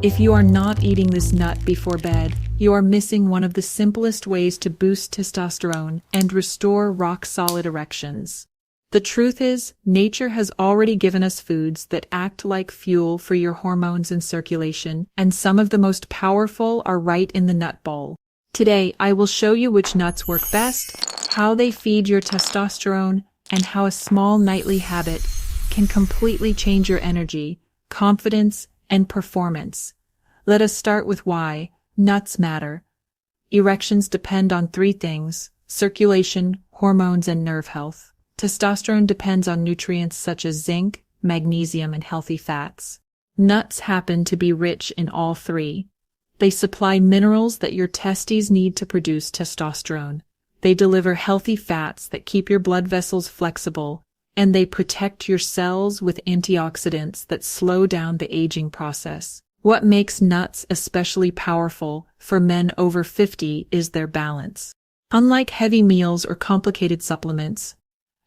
If you are not eating this nut before bed, you are missing one of the simplest ways to boost testosterone and restore rock-solid erections. The truth is, nature has already given us foods that act like fuel for your hormones and circulation, and some of the most powerful are right in the nut bowl. Today, I will show you which nuts work best, how they feed your testosterone, and how a small nightly habit can completely change your energy, confidence, and performance. Let us start with why nuts matter. Erections depend on three things: circulation, hormones, and nerve health. Testosterone depends on nutrients such as zinc, magnesium, and healthy fats. Nuts happen to be rich in all three. They supply minerals that your testes need to produce testosterone. They deliver healthy fats that keep your blood vessels flexible, and they protect your cells with antioxidants that slow down the aging process. What makes nuts especially powerful for men over 50 is their balance. Unlike heavy meals or complicated supplements,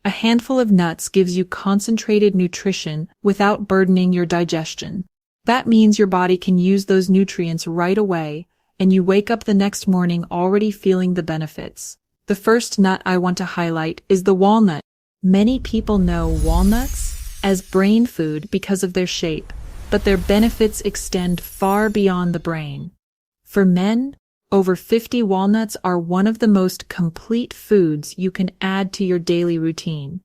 a handful of nuts gives you concentrated nutrition without burdening your digestion. That means your body can use those nutrients right away, and you wake up the next morning already feeling the benefits. The first nut I want to highlight is the walnut. Many people know walnuts as brain food because of their shape, but their benefits extend far beyond the brain. For men over 50, walnuts are one of the most complete foods you can add to your daily routine.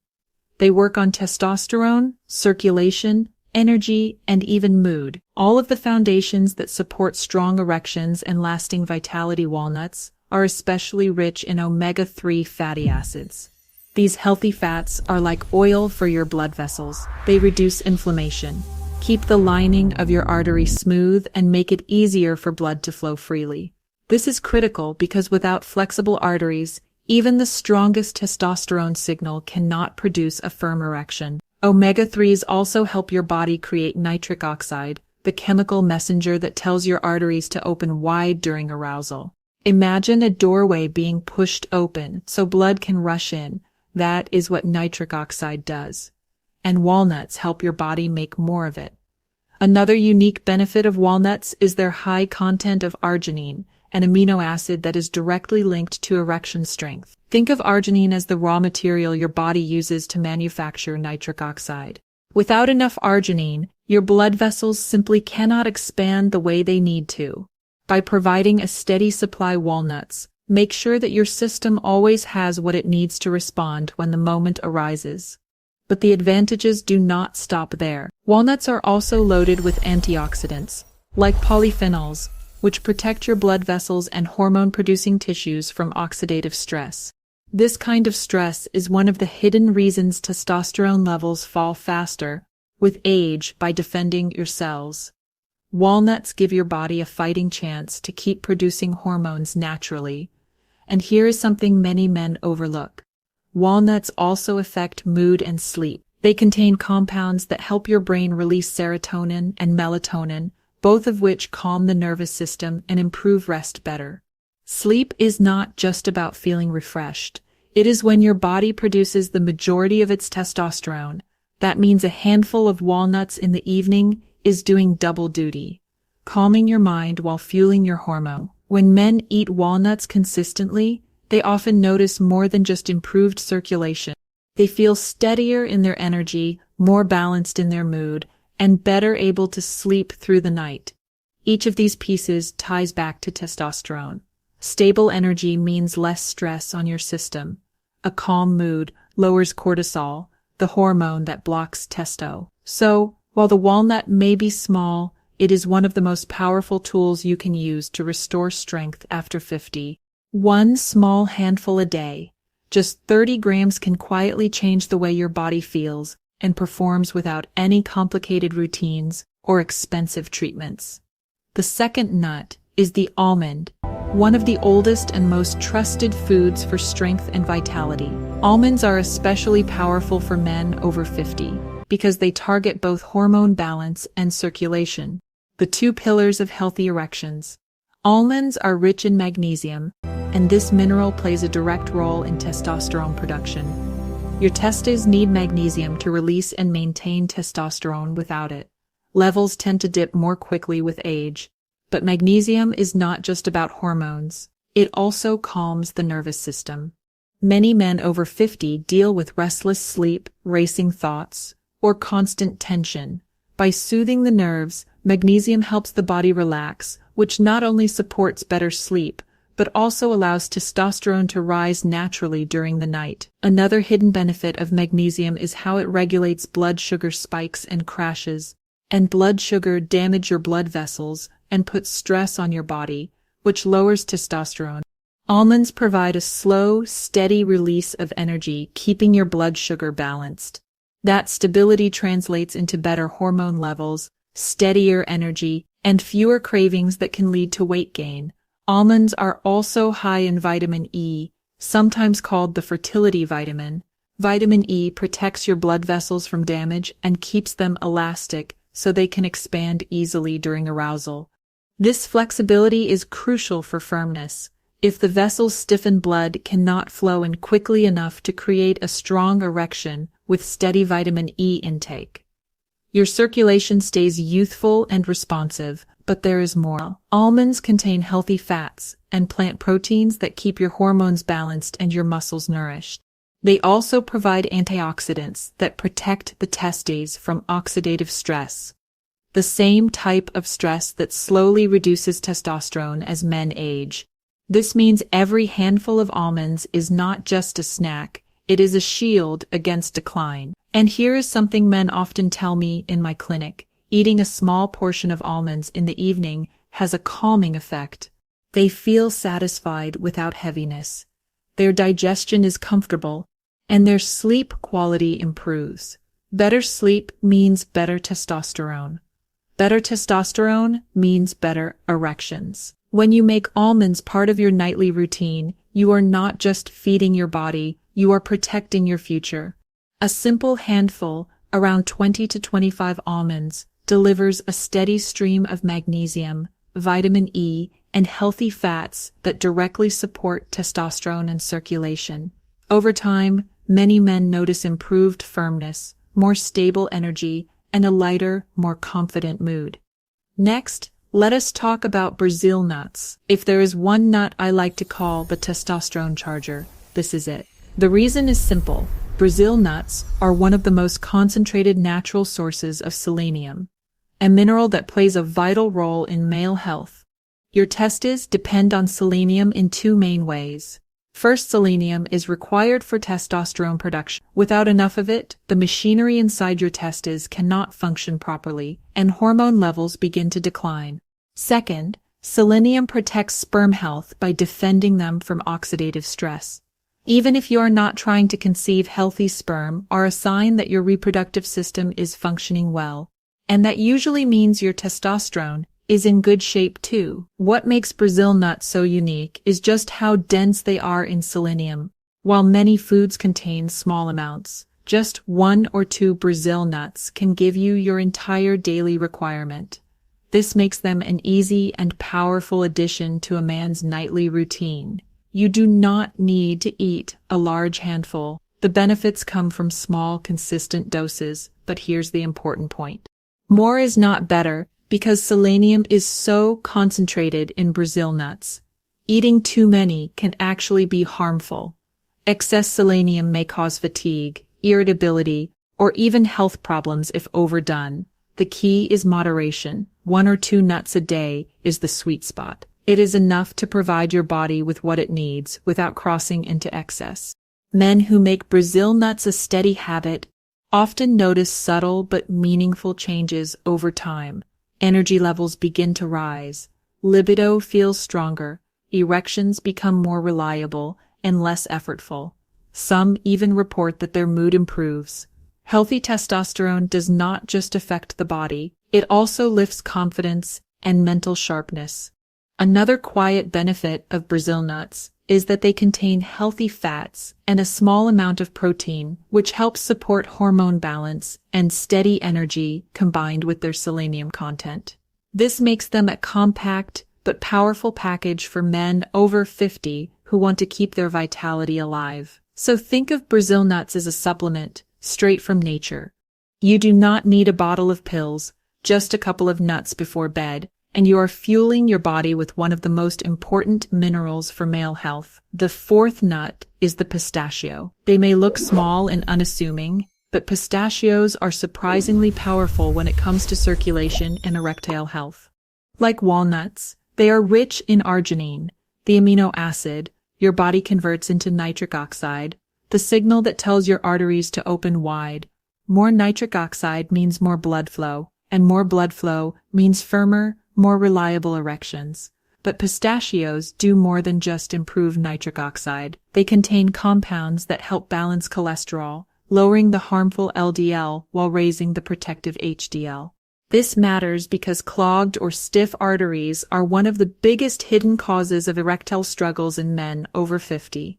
They work on testosterone, circulation, energy, and even mood. All of the foundations that support strong erections and lasting vitality. Walnuts are especially rich in omega-3 fatty acids. These healthy fats are like oil for your blood vessels. They reduce inflammation, keep the lining of your artery smooth, and make it easier for blood to flow freely. This is critical because without flexible arteries, even the strongest testosterone signal cannot produce a firm erection. Omega-3s also help your body create nitric oxide, the chemical messenger that tells your arteries to open wide during arousal. Imagine a doorway being pushed open so blood can rush in. That is what nitric oxide does. And walnuts help your body make more of it. Another unique benefit of walnuts is their high content of arginine, an amino acid that is directly linked to erection strength. Think of arginine as the raw material your body uses to manufacture nitric oxide. Without enough arginine, your blood vessels simply cannot expand the way they need to. By providing a steady supply of walnuts, make sure that your system always has what it needs to respond when the moment arises. But the advantages do not stop there. Walnuts are also loaded with antioxidants, like polyphenols, which protect your blood vessels and hormone-producing tissues from oxidative stress. This kind of stress is one of the hidden reasons testosterone levels fall faster with age by defending your cells. Walnuts give your body a fighting chance to keep producing hormones naturally. And here is something many men overlook. Walnuts also affect mood and sleep. They contain compounds that help your brain release serotonin and melatonin, both of which calm the nervous system and improve rest better. Sleep is not just about feeling refreshed. It is when your body produces the majority of its testosterone. That means a handful of walnuts in the evening is doing double duty, calming your mind while fueling your hormone. When men eat walnuts consistently, they often notice more than just improved circulation. They feel steadier in their energy, more balanced in their mood, and better able to sleep through the night. Each of these pieces ties back to testosterone. Stable energy means less stress on your system. A calm mood lowers cortisol, the hormone that blocks testo. So, while the walnut may be small, it is one of the most powerful tools you can use to restore strength after 50. One small handful a day, just 30 grams, can quietly change the way your body feels and performs without any complicated routines or expensive treatments. The second nut is the almond, one of the oldest and most trusted foods for strength and vitality. Almonds are especially powerful for men over 50 because they target both hormone balance and circulation, the two pillars of healthy erections. Almonds are rich in magnesium, and this mineral plays a direct role in testosterone production. Your testes need magnesium to release and maintain testosterone. Without it, levels tend to dip more quickly with age. But magnesium is not just about hormones. It also calms the nervous system. Many men over 50 deal with restless sleep, racing thoughts, or constant tension. By soothing the nerves, magnesium helps the body relax, which not only supports better sleep, but also allows testosterone to rise naturally during the night. Another hidden benefit of magnesium is how it regulates blood sugar spikes and crashes. And blood sugar damage your blood vessels and puts stress on your body, which lowers testosterone. Almonds provide a slow, steady release of energy, keeping your blood sugar balanced. That stability translates into better hormone levels, steadier energy, and fewer cravings that can lead to weight gain. Almonds are also high in vitamin E, sometimes called the fertility vitamin. Vitamin E protects your blood vessels from damage and keeps them elastic so they can expand easily during arousal. This flexibility is crucial for firmness. If the vessels stiffen, blood cannot flow in quickly enough to create a strong erection with steady vitamin E intake. Your circulation stays youthful and responsive, but there is more. Almonds contain healthy fats and plant proteins that keep your hormones balanced and your muscles nourished. They also provide antioxidants that protect the testes from oxidative stress, the same type of stress that slowly reduces testosterone as men age. This means every handful of almonds is not just a snack, it is a shield against decline. And here is something men often tell me in my clinic: eating a small portion of almonds in the evening has a calming effect. They feel satisfied without heaviness. Their digestion is comfortable, and their sleep quality improves. Better sleep means better testosterone. Better testosterone means better erections. When you make almonds part of your nightly routine, you are not just feeding your body, you are protecting your future. A simple handful, around 20 to 25 almonds, delivers a steady stream of magnesium, vitamin E, and healthy fats that directly support testosterone and circulation. Over time, many men notice improved firmness, more stable energy, and a lighter, more confident mood. Next, let us talk about Brazil nuts. If there is one nut I like to call the testosterone charger, this is it. The reason is simple. Brazil nuts are one of the most concentrated natural sources of selenium, a mineral that plays a vital role in male health. Your testes depend on selenium in two main ways. First, selenium is required for testosterone production. Without enough of it, the machinery inside your testes cannot function properly, and hormone levels begin to decline. Second, selenium protects sperm health by defending them from oxidative stress. Even if you are not trying to conceive, healthy sperm are a sign that your reproductive system is functioning well, and that usually means your testosterone is in good shape too. What makes Brazil nuts so unique is just how dense they are in selenium. While many foods contain small amounts, just 1 or 2 Brazil nuts can give you your entire daily requirement. This makes them an easy and powerful addition to a man's nightly routine. You do not need to eat a large handful. The benefits come from small, consistent doses, but here's the important point. More is not better, because selenium is so concentrated in Brazil nuts. Eating too many can actually be harmful. Excess selenium may cause fatigue, irritability, or even health problems if overdone. The key is moderation. 1 or 2 nuts a day is the sweet spot. It is enough to provide your body with what it needs without crossing into excess. Men who make Brazil nuts a steady habit often notice subtle but meaningful changes over time. Energy levels begin to rise, libido feels stronger, erections become more reliable and less effortful. Some even report that their mood improves. Healthy testosterone does not just affect the body, it also lifts confidence and mental sharpness. Another quiet benefit of Brazil nuts is that they contain healthy fats and a small amount of protein, which helps support hormone balance and steady energy combined with their selenium content. This makes them a compact but powerful package for men over 50 who want to keep their vitality alive. So think of Brazil nuts as a supplement, straight from nature. You do not need a bottle of pills. just a couple of nuts before bed, and you are fueling your body with one of the most important minerals for male health. The fourth nut is the pistachio. They may look small and unassuming, but pistachios are surprisingly powerful when it comes to circulation and erectile health. Like walnuts, they are rich in arginine, the amino acid your body converts into nitric oxide, the signal that tells your arteries to open wide. More nitric oxide means more blood flow, and more blood flow means firmer, more reliable erections. But pistachios do more than just improve nitric oxide. They contain compounds that help balance cholesterol, lowering the harmful LDL while raising the protective HDL. This matters because clogged or stiff arteries are one of the biggest hidden causes of erectile struggles in men over 50.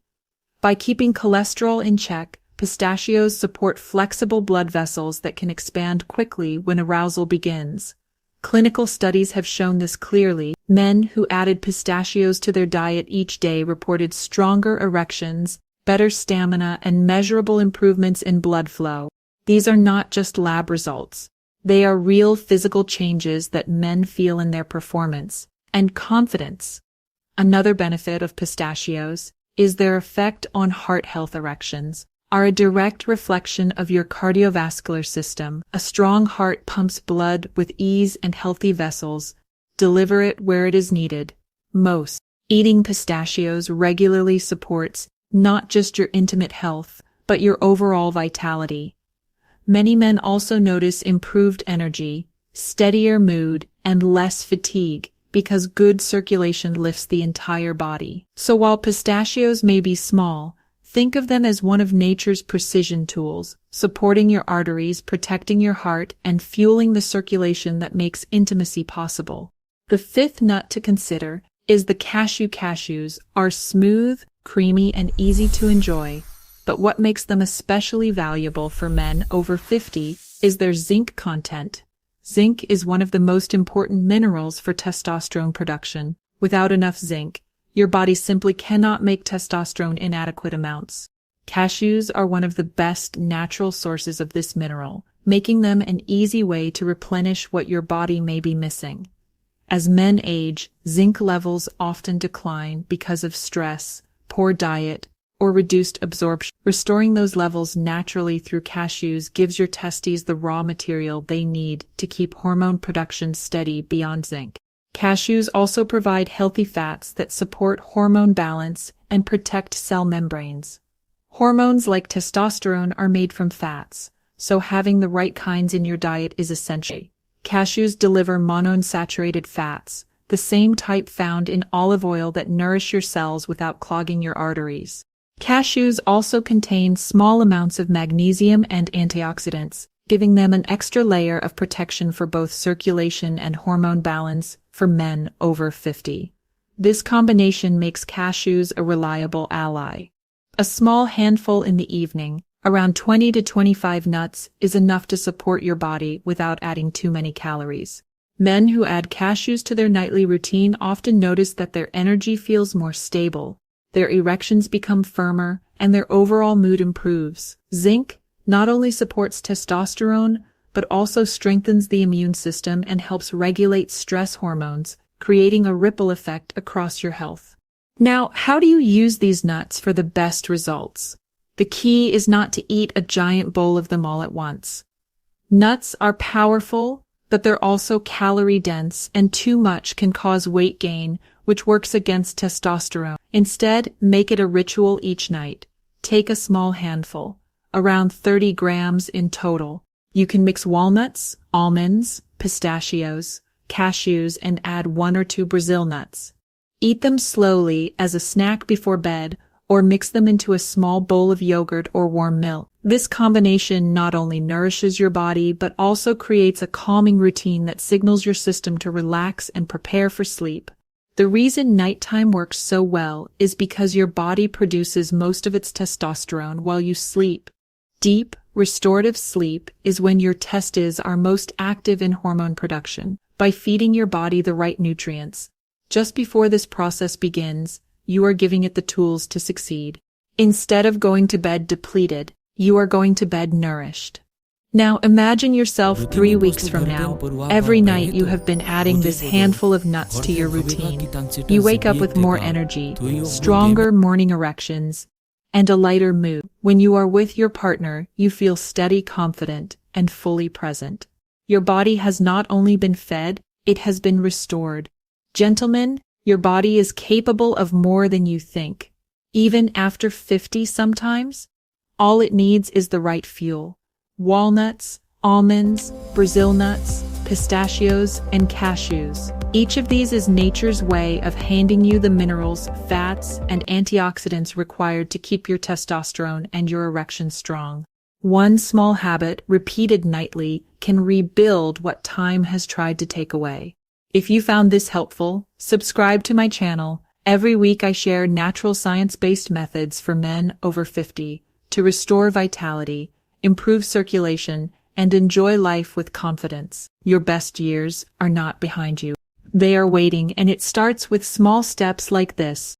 By keeping cholesterol in check, pistachios support flexible blood vessels that can expand quickly when arousal begins. Clinical studies have shown this clearly. Men who added pistachios to their diet each day reported stronger erections, better stamina, and measurable improvements in blood flow. These are not just lab results. They are real physical changes that men feel in their performance and confidence. Another benefit of pistachios is their effect on heart health. Erections are a direct reflection of your cardiovascular system. A strong heart pumps blood with ease and healthy vessels deliver it where it is needed most. Eating pistachios regularly supports not just your intimate health, but your overall vitality. Many men also notice improved energy, steadier mood, and less fatigue because good circulation lifts the entire body. So while pistachios may be small, think of them as one of nature's precision tools, supporting your arteries, protecting your heart, and fueling the circulation that makes intimacy possible. The fifth nut to consider is the cashew. Cashews are smooth, creamy, and easy to enjoy. But what makes them especially valuable for men over 50 is their zinc content. Zinc is one of the most important minerals for testosterone production. Without enough zinc, your body simply cannot make testosterone in adequate amounts. Cashews are one of the best natural sources of this mineral, making them an easy way to replenish what your body may be missing. As men age, zinc levels often decline because of stress, poor diet, or reduced absorption. Restoring those levels naturally through cashews gives your testes the raw material they need to keep hormone production steady beyond zinc. Cashews also provide healthy fats that support hormone balance and protect cell membranes. Hormones like testosterone are made from fats, so having the right kinds in your diet is essential. Cashews deliver monounsaturated fats, the same type found in olive oil that nourish your cells without clogging your arteries. Cashews also contain small amounts of magnesium and antioxidants, giving them an extra layer of protection for both circulation and hormone balance for men over 50. This combination makes cashews a reliable ally. A small handful in the evening, around 20 to 25 nuts, is enough to support your body without adding too many calories. Men who add cashews to their nightly routine often notice that their energy feels more stable, their erections become firmer, and their overall mood improves. Zinc not only supports testosterone, but also strengthens the immune system and helps regulate stress hormones, creating a ripple effect across your health. Now, how do you use these nuts for the best results? The key is not to eat a giant bowl of them all at once. Nuts are powerful, but they're also calorie-dense, and too much can cause weight gain, which works against testosterone. Instead, make it a ritual each night. Take a small handful, around 30 grams in total. You can mix walnuts, almonds, pistachios, cashews, and add 1 or 2 Brazil nuts. Eat them slowly as a snack before bed, or mix them into a small bowl of yogurt or warm milk. This combination not only nourishes your body, but also creates a calming routine that signals your system to relax and prepare for sleep. The reason nighttime works so well is because your body produces most of its testosterone while you sleep. Deep, restorative sleep is when your testes are most active in hormone production. By feeding your body the right nutrients, just before this process begins, you are giving it the tools to succeed. Instead of going to bed depleted, you are going to bed nourished. Now imagine yourself 3 weeks from now. Every night you have been adding this handful of nuts to your routine. You wake up with more energy, stronger morning erections, and a lighter mood. When you are with your partner, you feel steady, confident, and fully present. Your body has not only been fed, it has been restored. Gentlemen, your body is capable of more than you think. Even after 50 sometimes, all it needs is the right fuel. Walnuts, almonds, Brazil nuts, pistachios, and cashews. Each of these is nature's way of handing you the minerals, fats, and antioxidants required to keep your testosterone and your erection strong. One small habit, repeated nightly, can rebuild what time has tried to take away. If you found this helpful, subscribe to my channel. Every week I share natural science-based methods for men over 50 to restore vitality, improve circulation, and enjoy life with confidence. Your best years are not behind you. They are waiting, and it starts with small steps like this.